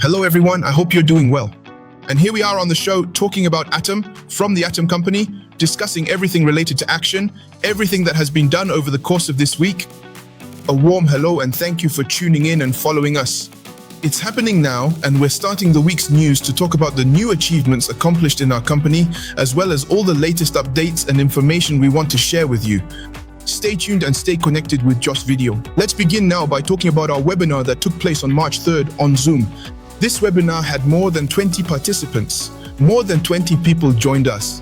Hello everyone, I hope you're doing well. And here we are on the show talking about Atom from the Atom Company, discussing everything related to action, everything that has been done over the course of this week. A warm hello and thank you for tuning in and following us. It's happening now, and we're starting the week's news to talk about the new achievements accomplished in our company, as well as all the latest updates and information we want to share with you. Stay tuned and stay connected with Josh Video. Let's begin now by talking about our webinar that took place on March 3rd on Zoom. This webinar had more than 20 participants. More than 20 people joined us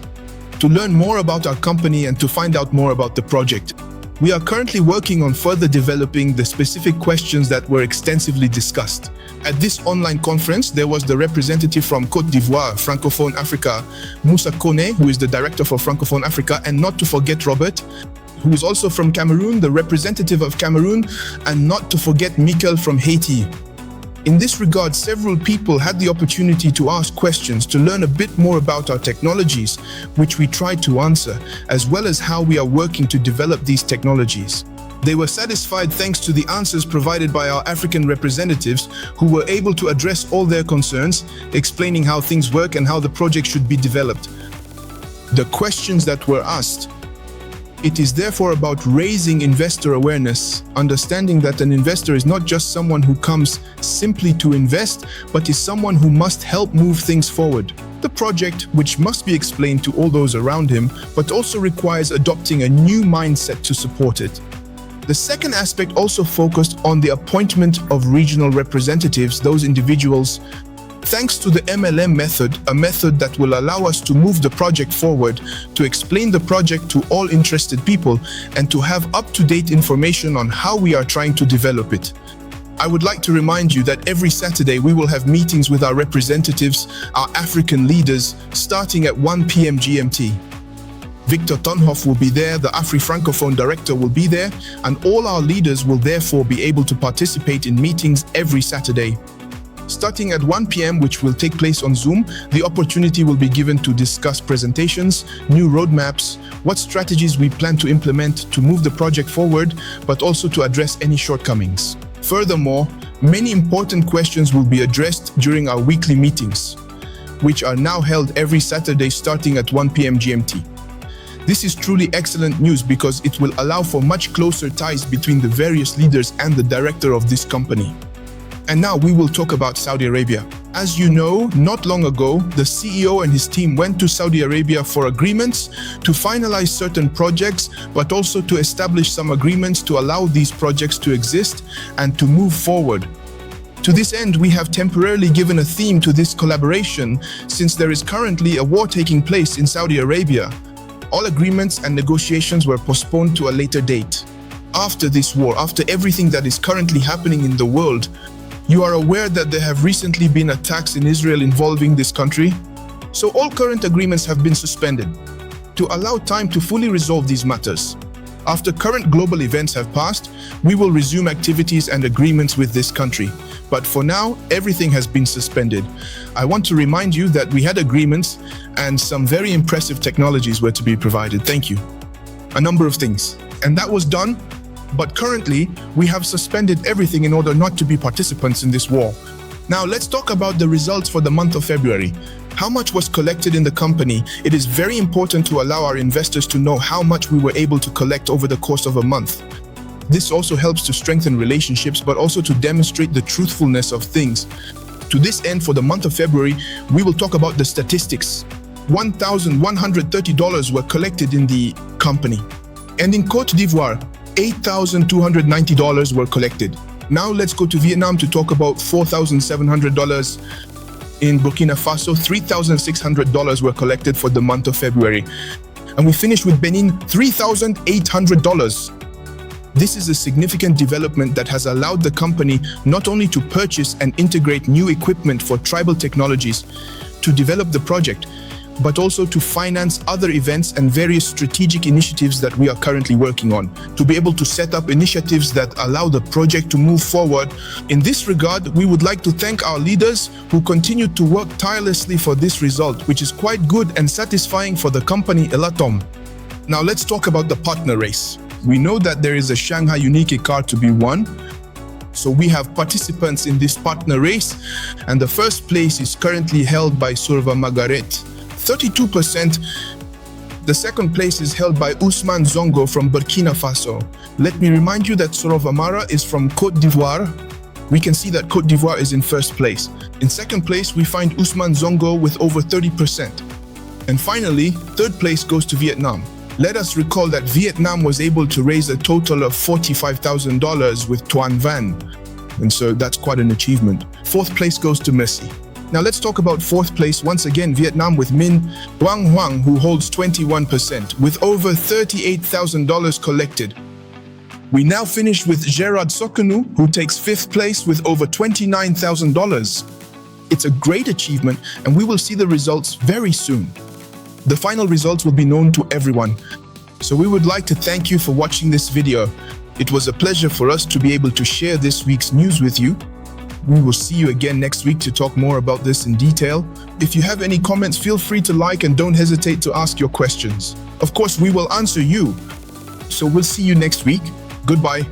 to learn more about our company and to find out more about the project. We are currently working on further developing the specific questions that were extensively discussed. At this online conference, there was the representative from Côte d'Ivoire, Francophone Africa, Moussa Kone, who is the director for Francophone Africa, and not to forget Robert, who is also from Cameroon, the representative of Cameroon, and not to forget Mikel from Haiti. In this regard, several people had the opportunity to ask questions to learn a bit more about our technologies, which we tried to answer, as well as how we are working to develop these technologies. They were satisfied thanks to the answers provided by our African representatives, who were able to address all their concerns, explaining how things work and how the project should be developed. The questions that were asked: it is therefore about raising investor awareness, understanding that an investor is not just someone who comes simply to invest, but is someone who must help move things forward. The project, which must be explained to all those around him, but also requires adopting a new mindset to support it. The second aspect also focused on the appointment of regional representatives, those individuals. Thanks to the MLM method, a method that will allow us to move the project forward, to explain the project to all interested people, and to have up-to-date information on how we are trying to develop it. I would like to remind you that every Saturday we will have meetings with our representatives, our African leaders, starting at 1 p.m. GMT. Victor Tonhoff will be there, the Afri-Francophone director will be there, and all our leaders will therefore be able to participate in meetings every Saturday. Starting at 1 p.m., which will take place on Zoom, the opportunity will be given to discuss presentations, new roadmaps, what strategies we plan to implement to move the project forward, but also to address any shortcomings. Furthermore, many important questions will be addressed during our weekly meetings, which are now held every Saturday starting at 1 p.m. GMT. This is truly excellent news because it will allow for much closer ties between the various leaders and the director of this company. And now we will talk about Saudi Arabia. As you know, not long ago, the CEO and his team went to Saudi Arabia for agreements to finalize certain projects, but also to establish some agreements to allow these projects to exist and to move forward. To this end, we have temporarily given a theme to this collaboration since there is currently a war taking place in Saudi Arabia. All agreements and negotiations were postponed to a later date. After this war, after everything that is currently happening in the world, you are aware that there have recently been attacks in Israel involving this country? So all current agreements have been suspended to allow time to fully resolve these matters. After current global events have passed, we will resume activities and agreements with this country. But for now, everything has been suspended. I want to remind you that we had agreements and some very impressive technologies were to be provided. Thank you. A number of things. And that was done. But currently, we have suspended everything in order not to be participants in this war. Now, let's talk about the results for the month of February. How much was collected in the company? It is very important to allow our investors to know how much we were able to collect over the course of a month. This also helps to strengthen relationships, but also to demonstrate the truthfulness of things. To this end, for the month of February, we will talk about the statistics. $1,130 were collected in the company. And in Côte d'Ivoire, $8,290 were collected. Now let's go to Vietnam to talk about $4,700. In Burkina Faso, $3,600 were collected for the month of February. And we finished with Benin, $3,800. This is a significant development that has allowed the company not only to purchase and integrate new equipment for tribal technologies to develop the project, but also to finance other events and various strategic initiatives that we are currently working on, to be able to set up initiatives that allow the project to move forward. In this regard, we would like to thank our leaders who continue to work tirelessly for this result, which is quite good and satisfying for the company Electroatom. Now let's talk about the partner race. We know that there is a Shanghai Unique car to be won. So we have participants in this partner race, and the first place is currently held by Surva Magaret, 32%. The second place is held by Ousmane Zongo from Burkina Faso. Let me remind you that Surva Amara is from Côte d'Ivoire. We can see that Côte d'Ivoire is in first place. In second place, we find Ousmane Zongo with over 30%. And finally, third place goes to Vietnam. Let us recall that Vietnam was able to raise a total of $45,000 with Tuan Van. And so that's quite an achievement. Fourth place goes to Messi. Now let's talk about fourth place. Once again, Vietnam with Min Duong Huang, who holds 21% with over $38,000 collected. We now finish with Gerard Sokanu, who takes fifth place with over $29,000. It's a great achievement, and we will see the results very soon. The final results will be known to everyone. So we would like to thank you for watching this video. It was a pleasure for us to be able to share this week's news with you. We will see you again next week to talk more about this in detail. If you have any comments, feel free to like and don't hesitate to ask your questions. Of course, we will answer you. So we'll see you next week. Goodbye.